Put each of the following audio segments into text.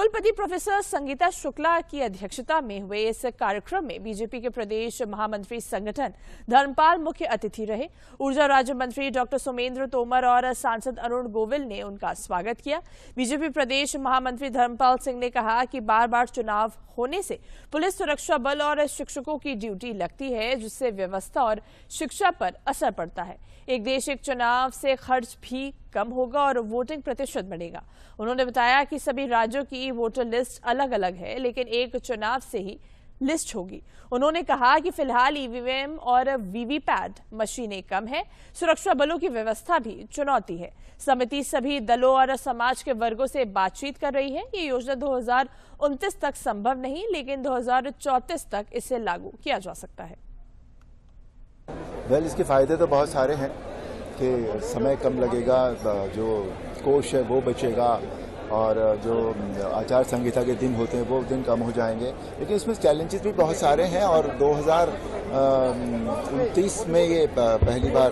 कुलपति प्रोफेसर संगीता शुक्ला की अध्यक्षता में हुए इस कार्यक्रम में बीजेपी के प्रदेश महामंत्री संगठन धर्मपाल मुख्य अतिथि रहे। ऊर्जा राज्य मंत्री डॉक्टर सोमेंद्र तोमर और सांसद अरुण गोविल ने उनका स्वागत किया। बीजेपी प्रदेश महामंत्री धर्मपाल सिंह ने कहा कि बार बार चुनाव होने से पुलिस, सुरक्षा बल और शिक्षकों की ड्यूटी लगती है, जिससे व्यवस्था और शिक्षा पर असर पड़ता है। एक देश एक चुनाव से खर्च भी कम होगा और वोटिंग प्रतिशत बढ़ेगा। उन्होंने बताया कि सभी राज्यों की वोटर लिस्ट अलग अलग है, लेकिन एक चुनाव से ही लिस्ट होगी। उन्होंने कहा कि फिलहाल ईवीएम और वीवीपैट मशीनें कम है, सुरक्षा बलों की व्यवस्था भी चुनौती है। समिति सभी दलों और समाज के वर्गों से बातचीत कर रही है। ये योजना 2029 तक संभव नहीं, लेकिन 2034 तक इसे लागू किया जा सकता है। इसके फायदे तो बहुत सारे हैं कि समय कम लगेगा, जो कोष है वो बचेगा और जो आचार संहिता के दिन होते हैं वो दिन कम हो जाएंगे। लेकिन इसमें चैलेंजेस भी बहुत सारे हैं और 2029 में ये पहली बार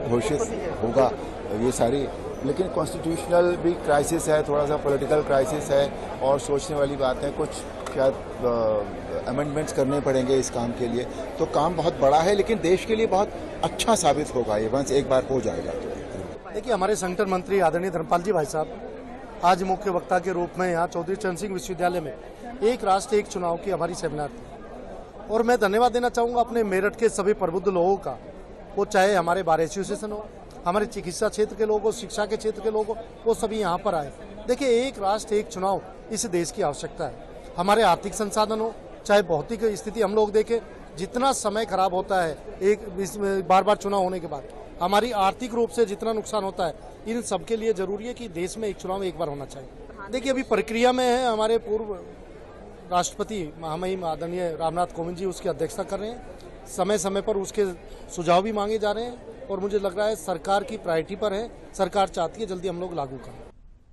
घोषित होगा ये सारी। लेकिन कॉन्स्टिट्यूशनल भी क्राइसिस है, थोड़ा सा पॉलिटिकल क्राइसिस है और सोचने वाली बात है। कुछ शायद अमेंडमेंट्स करने पड़ेंगे इस काम के लिए। तो काम बहुत बड़ा है, लेकिन देश के लिए बहुत अच्छा साबित होगा ये वंस एक बार हो जाएगा। देखिए, हमारे संगठन मंत्री आदरणीय धर्मपाल जी भाई साहब आज मुख्य वक्ता के रूप में यहाँ चौधरी चरण सिंह विश्वविद्यालय में एक राष्ट्र एक चुनाव की हमारी सेमिनार थी और मैं धन्यवाद देना चाहूँगा अपने मेरठ के सभी प्रबुद्ध लोगों का। वो चाहे हमारे बार एसोसिएशन हो, हमारे चिकित्सा क्षेत्र के लोग हो, शिक्षा के क्षेत्र के लोग हो, वो सभी यहाँ पर आए। देखिए, एक राष्ट्र एक चुनाव इस देश की आवश्यकता है। हमारे आर्थिक संसाधन हो, चाहे भौतिक स्थिति हम लोग देखें, जितना समय खराब होता है एक बार बार चुनाव होने के बाद, हमारी आर्थिक रूप से जितना नुकसान होता है, इन सब के लिए जरूरी है कि देश में एक चुनाव एक बार होना चाहिए। देखिए, अभी प्रक्रिया में है, हमारे पूर्व राष्ट्रपति महामहिम आदरणीय रामनाथ कोविंद जी उसकी अध्यक्षता कर रहे हैं। समय समय पर उसके सुझाव भी मांगे जा रहे हैं और मुझे लग रहा है सरकार की प्रायोरिटी पर है। सरकार चाहती है जल्दी हम लोग लागू करें।